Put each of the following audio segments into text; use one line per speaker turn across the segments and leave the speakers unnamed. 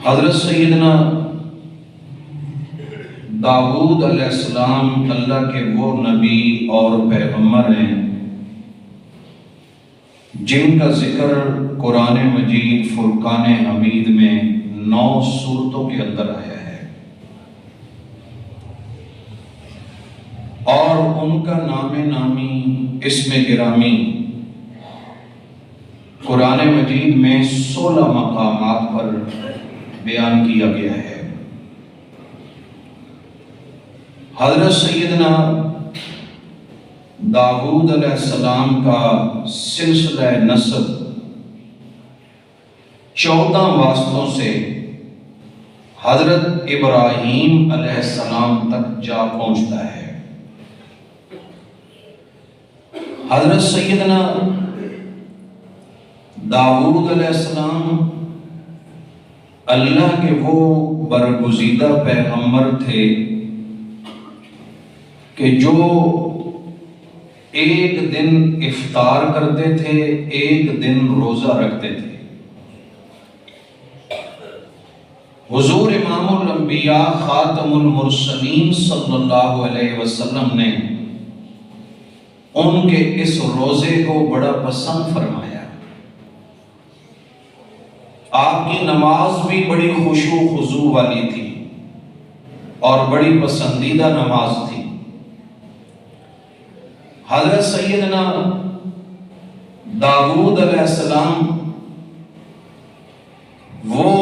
حضرت سیدنا داؤد علیہ السلام اللہ کے وہ نبی اور پیغمبر ہیں جن کا ذکر قرآن مجید فرقان حمید میں 9 سورتوں کے اندر آیا ہے، اور ان کا نام نامی اسم گرامی قرآن مجید میں 16 مقامات پر بیان کیا گیا ہے۔ حضرت سیدنا داؤد علیہ السلام کا سلسلہ نسب 14 واسطوں سے حضرت ابراہیم علیہ السلام تک جا پہنچتا ہے۔ حضرت سیدنا داؤد علیہ السلام اللہ کے وہ برگزیدہ پیغمبر تھے کہ جو ایک دن افطار کرتے تھے، ایک دن روزہ رکھتے تھے۔ حضور امام الانبیاء خاتم المرسلین صلی اللہ علیہ وسلم نے ان کے اس روزے کو بڑا پسند فرمایا۔ آپ کی نماز بھی بڑی خشوع و خضوع والی تھی اور بڑی پسندیدہ نماز تھی۔ حضرت سیدنا داؤد علیہ السلام وہ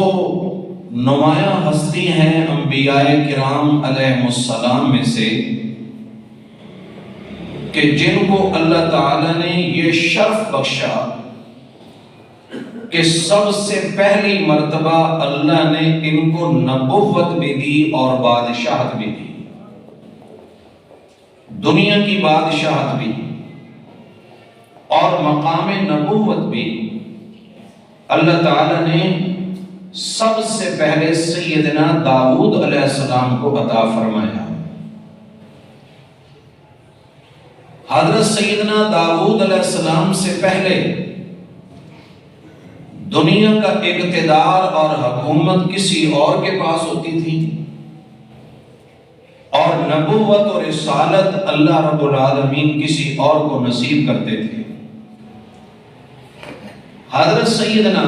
نمایاں ہستی ہیں انبیاء کرام علیہ السلام میں سے کہ جن کو اللہ تعالی نے یہ شرف بخشا کہ سب سے پہلی مرتبہ اللہ نے ان کو نبوت بھی دی اور بادشاہت بھی دی، دنیا کی بادشاہت بھی اور مقام نبوت بھی اللہ تعالی نے سب سے پہلے سیدنا داؤد علیہ السلام کو عطا فرمایا۔ حضرت سیدنا داؤد علیہ السلام سے پہلے دنیا کا اقتدار اور حکومت کسی اور کے پاس ہوتی تھی، اور نبوت اور رسالت اللہ رب العالمین کسی اور کو نصیب کرتے تھے۔ حضرت سیدنا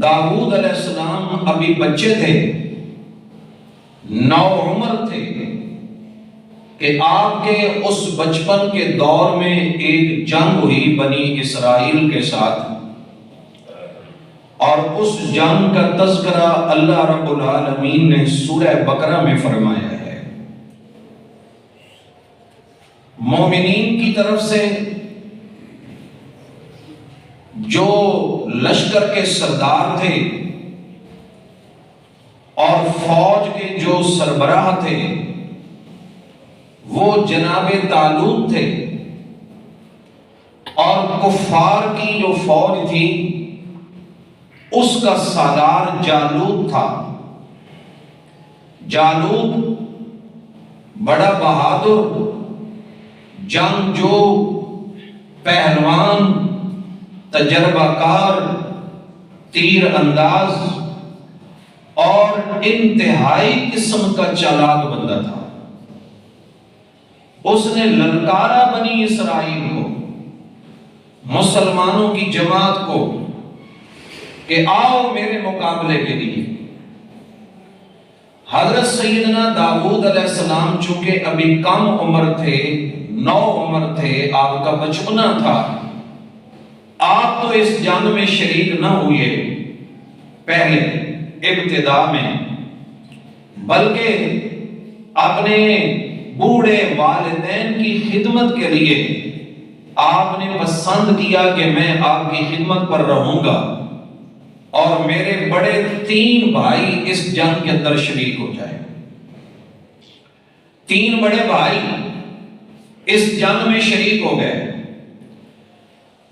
داؤد علیہ السلام ابھی بچے تھے، نوعمر تھے کہ آپ کے اس بچپن کے دور میں ایک جنگ ہوئی بنی اسرائیل کے ساتھ، اور اس جنگ کا تذکرہ اللہ رب العالمین نے سورہ بقرہ میں فرمایا ہے۔ مومنین کی طرف سے جو لشکر کے سردار تھے اور فوج کے جو سربراہ تھے وہ جناب طالوت تھے، اور کفار کی جو فوج تھی اس کا سالار جالوت تھا۔ جالوت بڑا بہادر، جنگجو، پہلوان، تجربہ کار، تیر انداز اور انتہائی قسم کا چالاک بندہ تھا۔ اس نے للکارا بنی اسرائیل کو، مسلمانوں کی جماعت کو کہ آؤ میرے مقابلے کے لیے۔ حضرت سیدنا داؤد علیہ السلام چونکہ ابھی کم عمر تھے، نوعمر تھے، آپ کا بچپنا تھا، آپ تو اس جنگ میں شریک نہ ہوئے پہلے ابتدا میں، بلکہ اپنے بوڑھے والدین کی خدمت کے لیے آپ نے پسند کیا کہ میں آپ کی خدمت پر رہوں گا، اور میرے بڑے 3 بھائی اس جنگ کے اندر شریک ہو جائیں۔ 3 بڑے بھائی اس جنگ میں شریک ہو گئے۔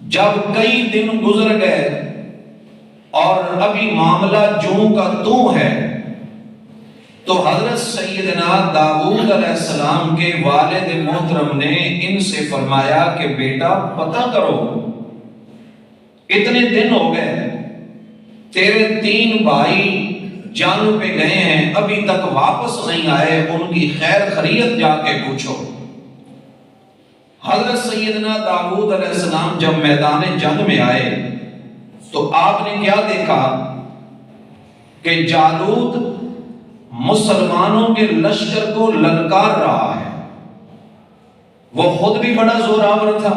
جب کئی دن گزر گئے اور ابھی معاملہ جوں کا توں ہے، تو حضرت سیدنا داؤد علیہ السلام کے والد محترم نے ان سے فرمایا کہ بیٹا پتہ کرو، اتنے دن ہو گئے، تیرے 3 بھائی جانوں پہ گئے ہیں، ابھی تک واپس نہیں آئے، ان کی خیر خیریت جا کے پوچھو۔ حضرت سیدنا داؤد علیہ السلام جب میدان جنگ میں آئے تو آپ نے کیا دیکھا کہ جالوت مسلمانوں کے لشکر کو للکار رہا ہے۔ وہ خود بھی بڑا زوراور تھا،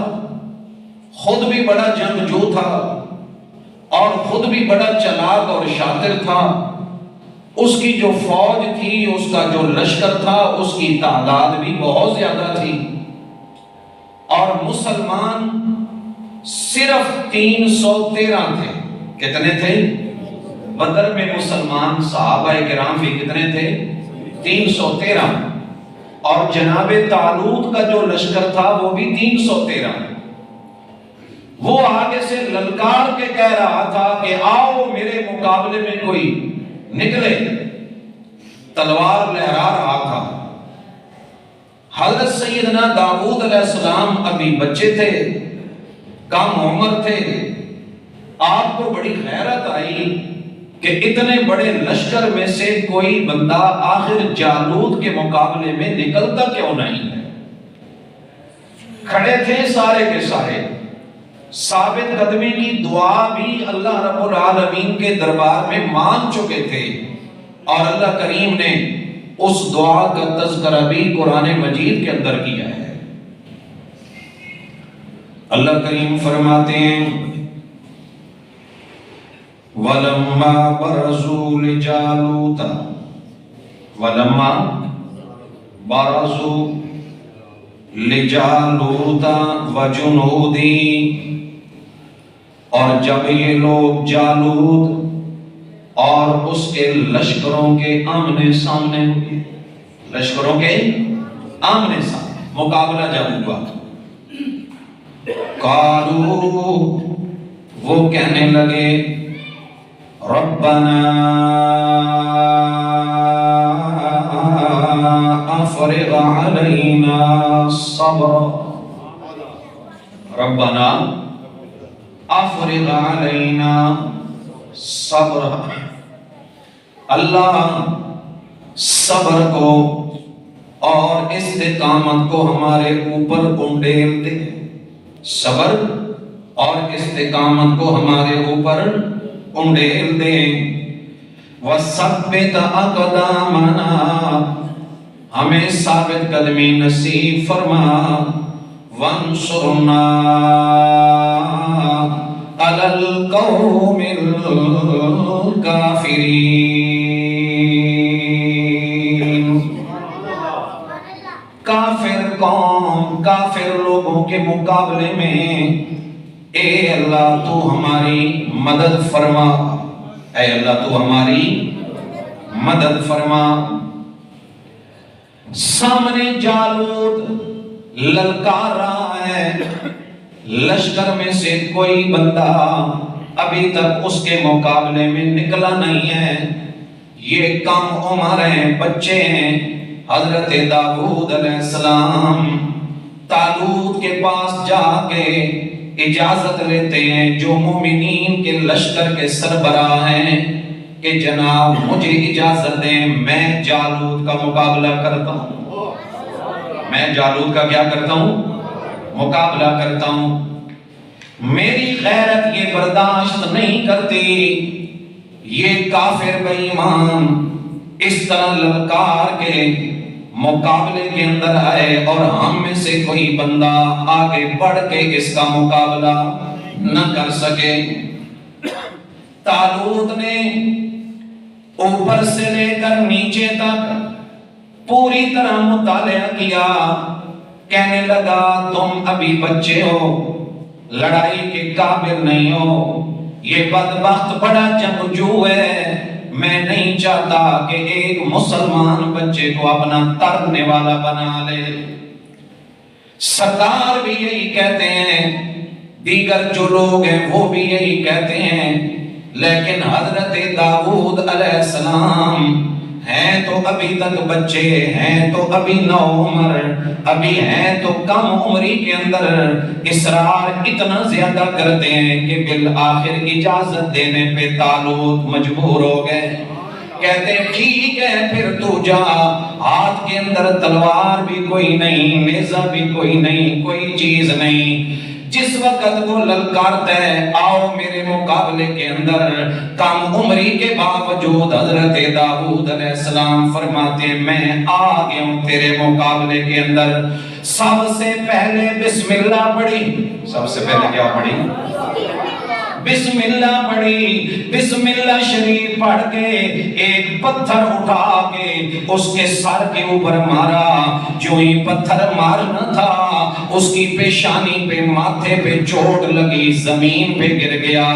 خود بھی بڑا جنگجو تھا، اور خود بھی بڑا چلاک اور شاطر تھا۔ اس کی جو فوج تھی، اس کا جو لشکر تھا، اس کی تعداد بھی بہت زیادہ تھی، اور مسلمان صرف 313 تھے۔ کتنے تھے؟ بدر میں مسلمان صحابہ کرام بھی کتنے تھے؟ 313۔ اور جناب طالوت کا جو لشکر تھا وہ بھی 313۔ وہ آگے سے للکار کے کہہ رہا تھا کہ آؤ میرے مقابلے میں کوئی نکلے، تلوار لہرا رہا تھا۔ حضرت سیدنا داؤد علیہ السلام ابھی بچے تھے، کم عمر تھے۔ آپ کو بڑی حیرت آئی کہ اتنے بڑے لشکر میں سے کوئی بندہ آخر جالوت کے مقابلے میں نکلتا کیوں نہیں ہے؟ کھڑے تھے سارے کے سارے، ثابت قدمی کی دعا بھی اللہ رب العالمین کے دربار میں مان چکے تھے، اور اللہ کریم نے اس دعا کا تذکرہ بھی قرآن مجید کے اندر کیا ہے۔ اللہ کریم فرماتے ہیں وَلَمَّا بَرَزُوا لِجَالُوتَ وَلَمَّا بَرَزُوا لِجَالُوتَ وَجُنُودِهِ، اور جب یہ لوگ جالوت اور اس کے لشکروں کے آمنے سامنے ہوئے، لشکروں کے آمنے سامنے مقابلہ جب ہوا، قالوا، وہ کہنے لگے ربنا افرغ علینا صبرا، ربنا افرغ علینا صبرا، اللہ صبر کو اور استقامت کو ہمارے اوپر انڈیل دے، صبر اور استقامت کو ہمارے اوپر انڈیل دے، وَثَبِّتْ أَقْدَامَنَا، ہمیں ثابت قدمی نصیب فرما، وَانصُرْنَا عَلَى الْقَوْمِ الْكَافِرِينَ، کافر قوم، کافر لوگوں کے مقابلے میں اے اللہ تو ہماری مدد فرما، اے اللہ تو ہماری مدد فرما۔ سامنے جالوت للکار رہا ہے، لشکر میں سے کوئی بندہ ابھی تک اس کے مقابلے میں نکلا نہیں ہے، یہ کم عمر ہیں، بچے ہیں۔ حضرت داؤد علیہ السلام طالوت کے پاس جا کے اجازت لیتے ہیں، جو مومنین کے لشکر کے سربراہ ہیں، کہ جناب مجھے اجازت دیں، میں جالوت کا مقابلہ کرتا ہوں، میں جالوت کا کیا کرتا ہوں؟ مقابلہ کرتا ہوں۔ میری غیرت یہ برداشت نہیں کرتی، یہ کافر بے ایمان اس طرح للکار کے مقابلے کے اندر آئے، اور ہم میں سے کوئی بندہ آگے بڑھ کے اس کا مقابلہ نہ کر سکے۔ طالوت نے اوپر سے لے کر نیچے تک پوری طرح مطالعہ کیا، کہنے لگا تم ابھی بچے ہو، لڑائی کے قابل نہیں ہو، یہ بدبخت بڑا جنگجو ہے، میں نہیں چاہتا کہ ایک مسلمان بچے کو اپنا ترنے والا بنا لے۔ سردار بھی یہی کہتے ہیں، دیگر جو لوگ ہیں وہ بھی یہی کہتے ہیں، لیکن حضرت داؤد علیہ السلام ہیں تو تو ابھی تک بچے ہیں تو ابھی نو عمر، ابھی ہیں تو کم عمری کے اندر اصرار اتنا زیادہ کرتے ہیں کہ بالآخر اجازت دینے پہ طالوت مجبور ہو گئے. کہتے ہیں ٹھیک ہے پھر تو جا، ہاتھ کے اندر تلوار بھی کوئی نہیں، نیزہ بھی کوئی نہیں، کوئی چیز نہیں. جس وقت وہ للکارتا ہے آؤ میرے مقابلے کے اندر، کم عمری کے باوجود حضرت داؤد علیہ السلام فرماتے ہیں میں آ گیا ہوں تیرے مقابلے کے اندر. سب سے پہلے بسم اللہ پڑھی، سب سے پہلے کیا پڑھی؟ بسم اللہ پڑھی. بسم اللہ شریف پڑھ کے ایک پتھر اٹھا کے اس کے سر کے اوپر مارا. جو ہی پتھر مارنا تھا اس کی پیشانی پہ ماتھے پہ چوٹ لگی، زمین پہ گر گیا.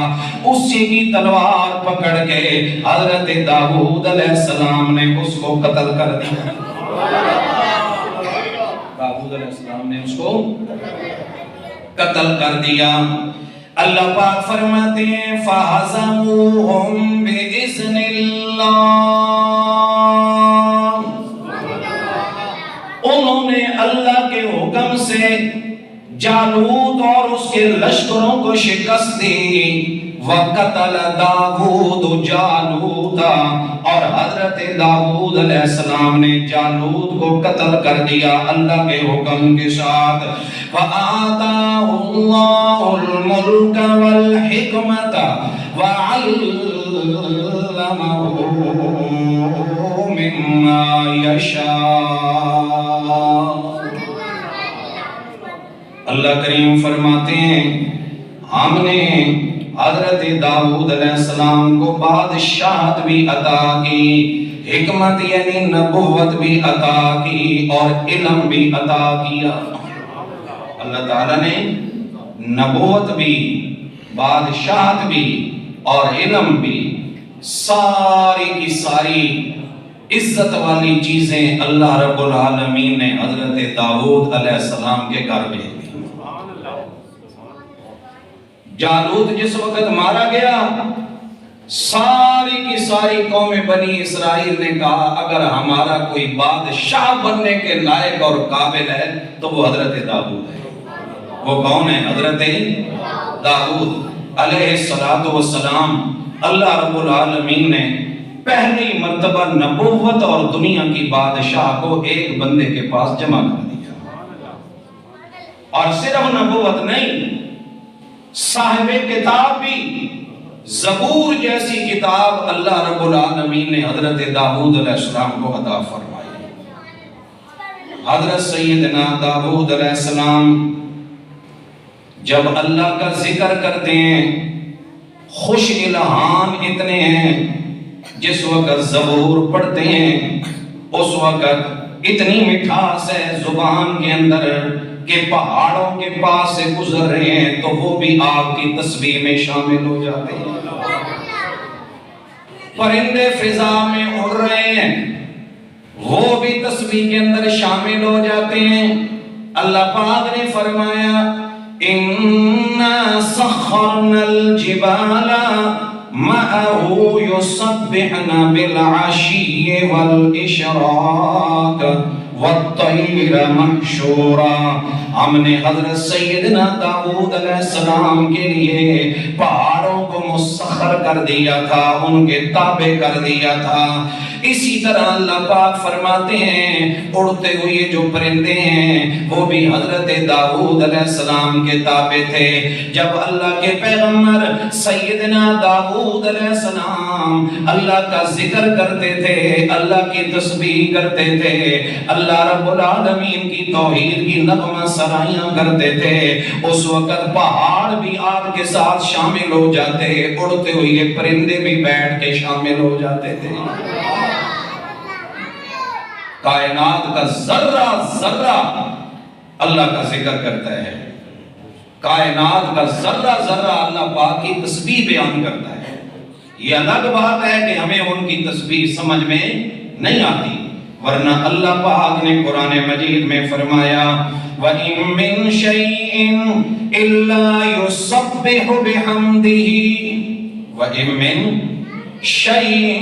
اسی کی تلوار پکڑ کے حضرت داؤد علیہ السلام نے اس کو قتل کر دیا. داؤد علیہ السلام نے اس کو قتل کر دیا. اللہ پاک فرماتے ہیں فَهَزَمُوهُمْ بِإِذْنِ اللَّهِ، انہوں نے اللہ کے حکم سے جالوت اور اس کے لشکروں کو شکست دی. وَقَتَلَ دَاوُودُ جَالُوتَ، اور حضرت داؤد علیہ السلام نے جالوت کو قتل کر دیا اللہ کے حکم کے ساتھ. وَآتَاهُ اللَّهُ الْمُلْكَ وَالْحِكْمَةَ وَعَلَّمَهُ مِمَّا يَشَاءُ. اللہ کریم فرماتے ہیں ہم نے حضرت داؤد علیہ السلام کو بادشاہت بھی عطا کی، حکمت یعنی نبوت بھی عطا کی اور علم بھی عطا کیا. اللہ تعالیٰ نے نبوت بھی، بادشاہت بھی اور علم بھی، ساری کی ساری عزت والی چیزیں اللہ رب العالمین نے حضرت داؤد علیہ السلام کے گھر بھیج دی. جالوت جس وقت مارا گیا ساری کی ساری قوم بنی اسرائیل نے کہا اگر ہمارا کوئی بادشاہ بننے کے لائق اور قابل ہے تو وہ حضرت داؤد ہے. وہ کون ہے؟ حضرت داؤد علیہ السلام. اللہ رب العالمین نے پہلی مرتبہ نبوت اور دنیا کی بادشاہ کو ایک بندے کے پاس جمع کر دیا. اور صرف نبوت نہیں، صاحب کتاب بھی، زبور جیسی کتاب اللہ رب العالمین نے حضرت داؤد علیہ السلام کو عطا فرمائی. حضرت سیدنا داؤد علیہ السلام جب اللہ کا ذکر کرتے ہیں خوش الہان اتنے ہیں، جس وقت زبور پڑھتے ہیں اس وقت اتنی مٹھاس ہے زبان کے اندر کہ پہاڑوں کے پاس سے گزر رہے ہیں تو وہ بھی آپ کی تسبیح میں شامل ہو جاتے ہیں. پرندے فضا میں اڑ رہے ہیں وہ بھی تسبیح کے اندر شامل ہو جاتے ہیں. اللہ پاک نے فرمایا اِنَّا سَخَّرْنَا الْجِبَالَ مَعَهُ يُسَبِّحْنَ بِالْعَشِيِّ وَالْإِشْرَاقِ وَالطَّيْرَ مَحْشُورًا. ہم نے حضرت سیدنا داؤد علیہ السلام کے لیے پہاڑوں کو مسخر کر دیا تھا، ان کے تابع کر دیا تھا. اسی طرح اللہ پاک فرماتے ہیں اڑتے ہوئے جو پرندے ہیں وہ بھی حضرت داؤد علیہ السلام کے تابع تھے. جب اللہ کے پیغمبر سیدنا داؤد علیہ السلام اللہ کا ذکر کرتے تھے، اللہ کی تسبیح کرتے تھے، اللہ رب العالمین کی توحید کی نغمہ سرائیاں کرتے تھے، اس وقت پہاڑ بھی آپ کے ساتھ شامل ہو جاتے، اڑتے ہوئے پرندے بھی بیٹھ کے شامل ہو جاتے تھے. کائنات کا ذرہ ذرہ اللہ کا ذکر کرتا ہے، کائنات کا ذرہ ذرہ اللہ پاک کی تسبیح بیان کرتا ہے. یہ الگ بات ہے کہ ہمیں ان کی تسبیح سمجھ میں نہیں آتی، ورنہ اللہ پاک نے قرآن مجید میں فرمایا وَإِن مِّن شَيْءٍ إِلَّا يُسَبِّحُ بِحَمْدِهِ وَإِن مِّن شَيْءٍ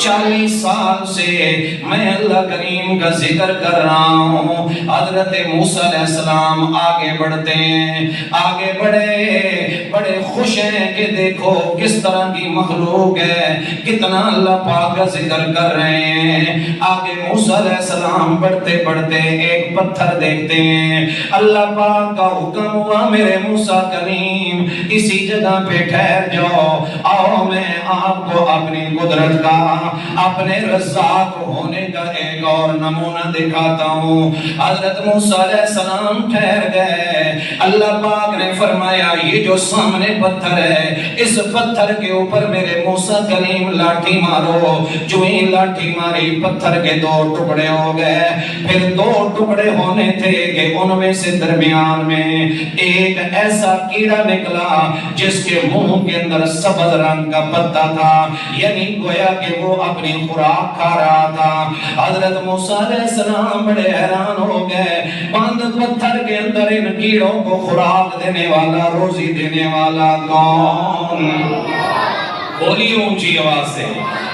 40 سال سے میں اللہ کریم کا ذکر کر رہا ہوں۔ حضرت موسیٰ علیہ السلام آگے بڑھتے ہیں، آگے بڑے خوش ہیں کہ دیکھو کس طرح کی مخلوق ہے، کتنا اللہ پاک کا ذکر کر رہے ہیں۔ آگے موسیٰ علیہ السلام بڑھتے بڑھتے ایک پتھر دیکھتے ہیں۔ اللہ پاک کا حکم ہوا میرے موسیٰ کریم اسی جگہ پہ ٹھہر جاؤ، آؤ میں آپ کو اپنی قدرت کا، اپنے رزاق ہونے کا ایک اور نمونہ دکھاتا ہوں۔ حضرت موسیٰ علیہ السلام ٹھہر گئے۔ اللہ پاک نے فرمایا یہ جو سامنے پتھر ہے، اس پتھر کے اوپر میرے موسیٰ کریم لاٹھی مارو۔ جو ہی لاٹھی ماری پتھر کے 2 ٹکڑے ہو گئے۔ پھر 2 ٹکڑے ہونے تھے کہ ان میں سے درمیان میں ایک ایسا کیڑا نکلا جس کے منہ کے اندر سبز رنگ کا پتا تھا، یعنی گویا کہ وہ اپنی خوراک کھا رہا تھا۔ حضرت موسیٰ علیہ السلام بڑے حیران ہو گئے، بند پتھر کے اندر ان کیڑوں کو خوراک دینے والا، روزی دینے والا کون؟ بولی اونچی آواز سے،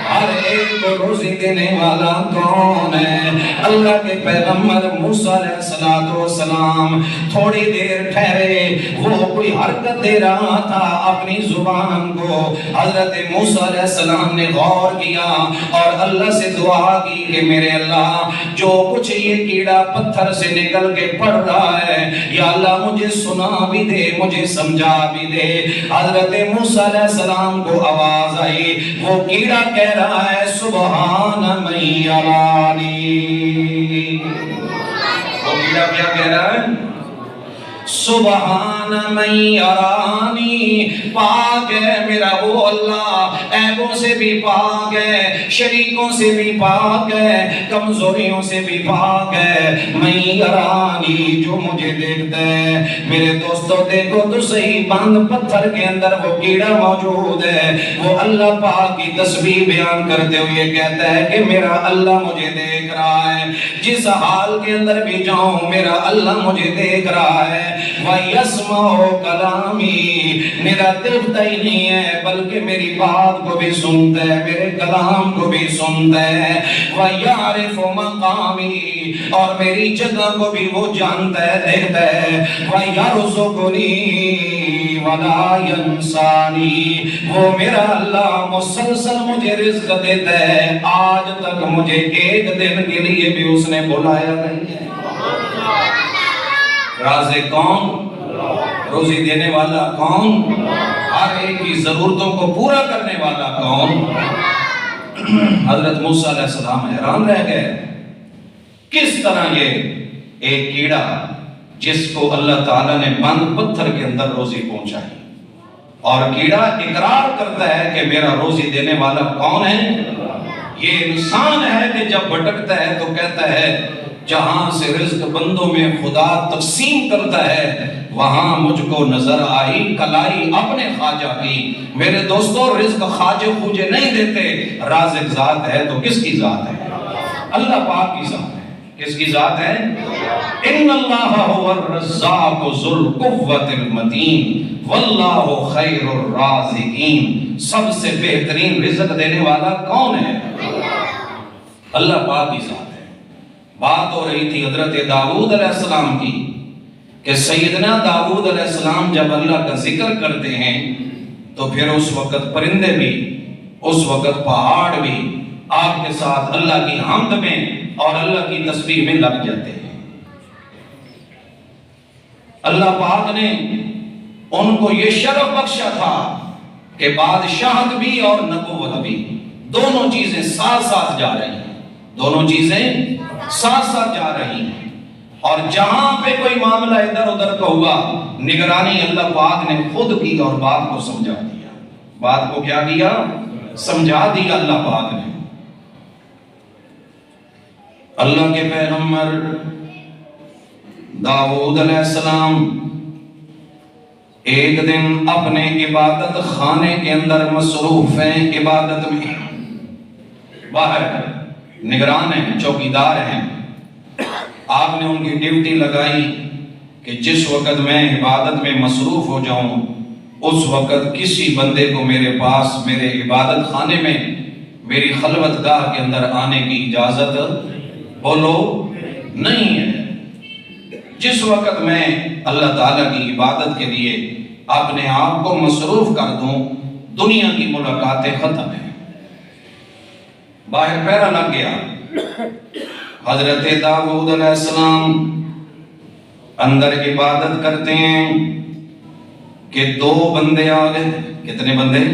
ہر ایک کو روزی دینے والا کون ہے؟ اللہ کے پیغمبر موسیٰ علیہ السلام تھوڑی دیر ٹھہرے، وہ کوئی حرکت دے رہا تھا اپنی زبان کو۔ حضرت موسیٰ علیہ السلام نے غور کیا اور اللہ سے دعا کی کہ میرے اللہ جو کچھ یہ کیڑا پتھر سے نکل کے پڑ رہا ہے، یا اللہ مجھے سنا بھی دے، مجھے سمجھا بھی دے۔ حضرت موسیٰ علیہ السلام کو آواز آئی، وہ کیڑا کہہ رہا ہے سبحان من یرانی۔ وہ کیڑا کیا کہہ رہا ہے؟ سبحان من یرانی، پاک ہے میرا وہ اللہ، عیبوں سے بھی پاک ہے، شریکوں سے بھی پاک ہے، کمزوریوں سے بھی پاک ہے۔ من یرانی، جو مجھے دیکھتا ہے۔ میرے دوستو دیکھو تو صحیح، بند پتھر کے اندر وہ کیڑا موجود ہے، وہ اللہ پاک کی تسبیح بیان کرتے ہوئے کہتا ہے کہ میرا اللہ مجھے دیکھ رہا ہے، جس حال کے اندر بھی جاؤں میرا اللہ مجھے دیکھ رہا ہے۔ وَيَسْمَعُ كَلَامِي، میرا دیکھتا ہی نہیں ہے بلکہ میری بات کو بھی سنتا ہے، میرے کلام کو بھی سنتا ہے۔ وَيَعْرِفُ مَقَامِي، اور میری جگہ کو بھی وہ جانتا ہے، دیکھتا ہے۔ وَيَرْزُقُنِي وَلَا يَنْسَانِي، وہ میرا اللہ مسلسل مجھے رزق دیتا ہے، آج تک مجھے ایک دن کے لیے بھی اس نے بلایا نہیں ہے۔ رازق کون؟ روزی دینے والا کون؟ ہر ایک کی ضرورتوں کو پورا کرنے والا کون؟ حضرت موسیٰ علیہ السلام حیران رہ گئے، کس طرح یہ ایک کیڑا جس کو اللہ تعالیٰ نے بند پتھر کے اندر روزی پہنچائی، اور کیڑا اقرار کرتا ہے کہ میرا روزی دینے والا کون ہے؟ یہ انسان ہے کہ جب بھٹکتا ہے تو کہتا ہے جہاں سے رزق بندوں میں خدا تقسیم کرتا ہے وہاں مجھ کو نظر آئی کلائی اپنے خواجہ کی۔ میرے دوستو رزق خواجہ خوجے نہیں دیتے، رازق ذات ہے تو کس کی ذات ہے؟ اللہ پاک کی ذات ہے۔ کس کی ذات ہے؟ ان اللہ هو الرزاق ذو القوۃ المتین واللہ خیر الرازقین، سب سے بہترین رزق دینے والا کون ہے؟ اللہ پاک کی ذات ہے۔ بات ہو رہی تھی حضرت داؤد علیہ السلام کی کہ سیدنا داؤد علیہ السلام جب اللہ کا ذکر کرتے ہیں تو پھر اس وقت پرندے بھی، اس وقت پہاڑ بھی آپ کے ساتھ اللہ کی حمد میں اور اللہ کی تسبیح میں لگ جاتے ہیں۔ اللہ پاک نے ان کو یہ شرف بخشا تھا کہ بادشاہت بھی اور نبوت بھی دونوں چیزیں ساتھ ساتھ جا رہی ہیں، دونوں چیزیں ساتھ ساتھ جا رہی ہیں، اور جہاں پہ کوئی معاملہ ادھر ادھر کا ہوا نگرانی اللہ پاک نے خود کی اور بات کو سمجھا دیا۔ بات کو کیا کیا؟ سمجھا دیا اللہ پاک نے۔ اللہ کے پیغمبر داؤد علیہ السلام ایک دن اپنے عبادت خانے کے اندر مصروف ہیں، عبادت میں، باہر نگران ہیں، چوکیدار ہیں۔ آپ نے ان کی ڈیوٹی لگائی کہ جس وقت میں عبادت میں مصروف ہو جاؤں اس وقت کسی بندے کو میرے پاس میرے عبادت خانے میں میری خلوت گاہ کے اندر آنے کی اجازت بولو نہیں ہے۔ جس وقت میں اللہ تعالیٰ کی عبادت کے لیے اپنے آپ کو مصروف کر دوں، دنیا کی ملاقاتیں ختم ہیں۔ باہر پیرا لگ گیا، حضرت داؤد علیہ السلام اندر عبادت کرتے ہیں کہ دو بندے آ گئے۔ کتنے بندے؟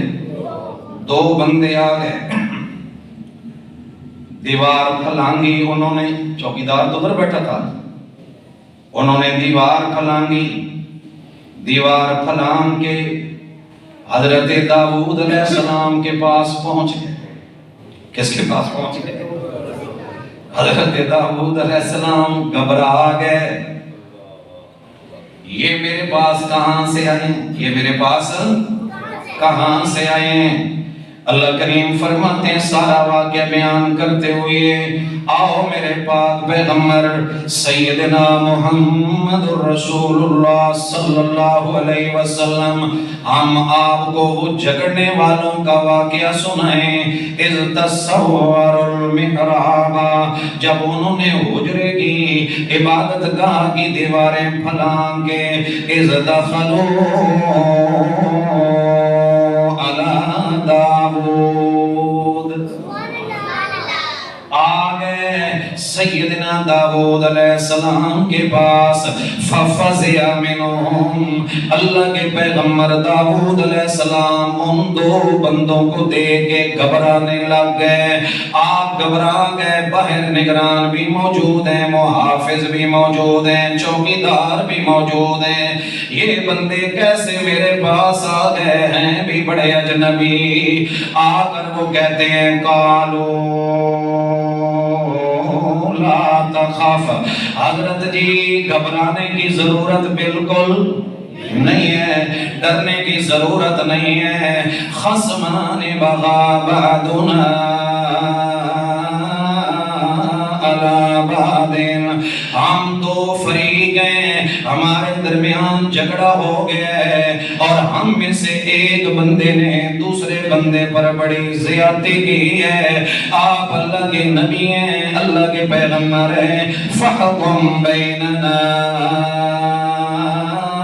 دو بندے آ گئے۔ دیوار پھلانگی انہوں نے، چوکیدار تو ادھر بیٹھا تھا، انہوں نے دیوار پھلانگی، دیوار پھلانگ کے حضرت داؤد علیہ السلام کے پاس پہنچ گئے۔ کس کے پاس پہنچ گئے؟ حضرت داؤد علیہ السلام گھبرا گئے، یہ میرے پاس کہاں سے آئے؟ یہ میرے پاس کہاں سے آئے؟ اللہ کریم فرماتے ہیں سارا واقعہ بیان کرتے ہوئے، آؤ میرے پاک پیغمبر سیدنا محمد رسول اللہ صلی اللہ علیہ وسلم ہم آپ کو وہ جھگڑنے والوں کا واقعہ سنائیں۔ اذ تصور المحراب، جب انہوں نے حجرے کی عبادت گاہ کی دیواریں پھلانگ کے، اذ دخلوا علی داؤد، آگئے سیدنا داؤد علیہ السلام کے پاس، ففزع منہم، اللہ کے پیغمبر داؤد علیہ السلام ان دو بندوں کو دیکھ کے گھبرانے لگ گئے۔ آپ گھبرا گئے، باہر نگران بھی موجود ہیں، محافظ بھی موجود ہیں، چوکیدار بھی موجود ہیں، یہ بندے کیسے میرے پاس آ گئے ہیں؟ بھی بڑے اجنبی۔ آ کر وہ کہتے ہیں قالوا لا تخاف، حضرت جی گھبرانے کی ضرورت بالکل نہیں ہے، ڈرنے کی ضرورت نہیں ہے۔ خصمان بغا بعدنا علی بعد، ہم دو فریق ہیں، ہمارے درمیان جھگڑا ہو گیا ہے، اور ہم میں سے ایک بندے نے دوسرے بندے پر بڑی زیادتی کی ہے۔ آپ اللہ کے نبی ہیں، اللہ کے پیغمبر ہیں، فحکم بیننا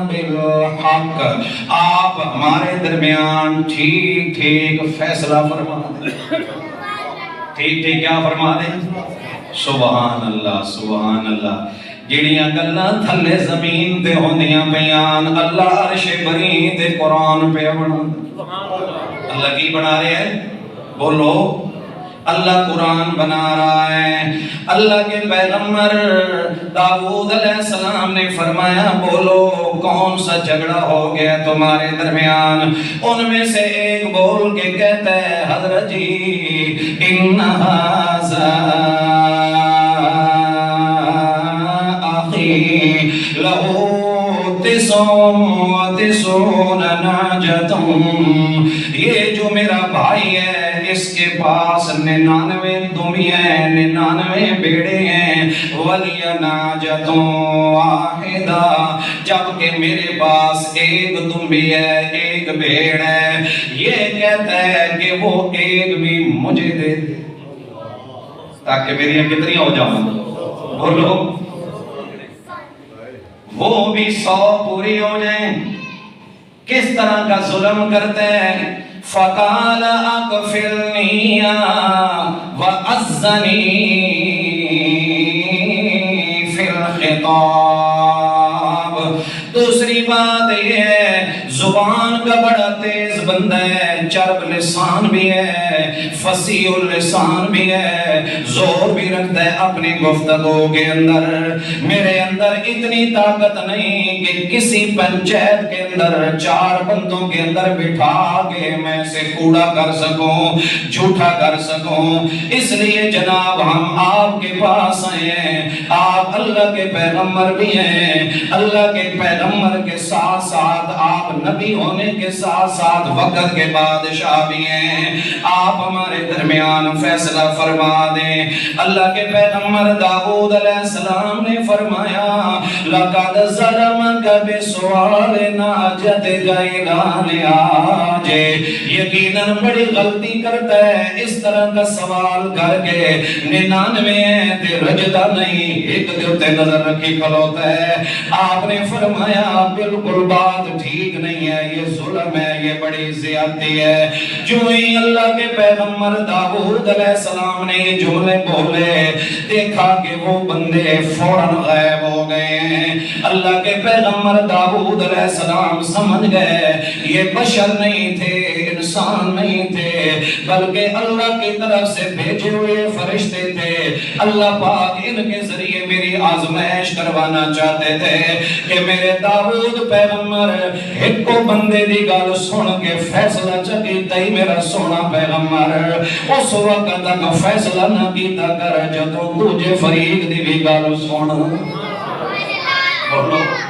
بالحق، آپ ہمارے درمیان ٹھیک ٹھیک فیصلہ فرما دیں۔ ٹھیک ٹھیک کیا فرما دیں؟ سبحان اللہ سبحان اللہ۔ جڑیاں گلاں تھلے زمین تے ہوندیاں پیان، اللہ عرش بری تے قرآن پہ بنا۔ اللہ کی بنا رہے ہیں؟ بولو، اللہ قرآن بنا رہا ہے۔ اللہ کے پیغمبر داؤد علیہ السلام نے فرمایا بولو کون سا جھگڑا ہو گیا تمہارے درمیان؟ ان میں سے ایک بول کے کہتا ہے حضرت جی ان ھذا اخی لہ تسعون نعجۃ، یہ جو میرا بھائی ہے اس کے پاس 99 دمی ہیں، 99 بیڑے ہیں، ولی نعجۃ واحدہ، جبکہ میرے پاس ایک دمی ہے، ایک بھیڑ ہے۔ یہ کہتا ہے کہ وہ ایک بھی مجھے دے دے تاکہ میری کتنی ہو جاؤں؟ بولو، وہ بھی 100 پوری ہو جائیں۔ کس طرح کا ظلم کرتے ہیں؟ فقال اغفرنی وعزنی فی الخطاب۔ دوسری بات یہ ہے زبان کا بڑا تیز بندہ ہے، چرب لسان بھی ہے، فصیح اللسان بھی ہے، زور بھی رکھتا ہے اپنی گفتگو کے اندر۔ میرے اندر اتنی طاقت نہیں کہ کسی پنچایت کے اندر 4 بندوں کے اندر بٹھا کے میں سے کوڑا کر سکوں، جھوٹا کر سکوں۔ اس لیے جناب ہم آپ کے پاس آئے ہیں، آپ اللہ کے پیغمبر بھی ہیں، اللہ کے پیغمبر کے ساتھ ساتھ آپ نبی ہونے کے ساتھ ساتھ وقت کے بعد
بادشاہ بھی ہیں، آپ ہمارے درمیان فیصلہ فرما دیں۔ اللہ کے پیغمبر داؤد علیہ السلام نے فرمایا لَقَدْ ظَلَمَكَ بِسُؤَالِ نَاجَتِكَ إِلَىٰ نِعَاجِهِ، یقیناً بڑی غلطی کرتا ہے اس طرح کا سوال کر کے 99 تے رجدہ نہیں، ایک دیوتے نظر رکھی کھلوتا ہے۔ آپ نے فرمایا بالکل بات ٹھیک نہیں ہے، یہ ظلم ہے، یہ بڑی زیادتی ہے۔ جو ہی اللہ کے پیغمبر داؤد علیہ السلام نے یہ جملے بولے، دیکھا کہ وہ بندے فوراً غائب ہو گئے ہیں۔ اللہ کے پیغمبر داؤد علیہ السلام سمجھ گئے یہ بشر نہیں تھے، انسان نہیں تھے، بلکہ اللہ کی طرف سے بھیجے ہوئے فرشتے تھے۔ اللہ پاک ان کے ذریعے میری آزمائش کروانا چاہتے تھے کہ میرے داؤد پیغمبر ایک کو بندے دی گل سن کے فیصلہ چکیتا ہی میرا سونا پیغمبر اس وقت تک فیصلہ نہ کیتا کر جدوں دوجے فریق دی بھی گل سن۔ بولو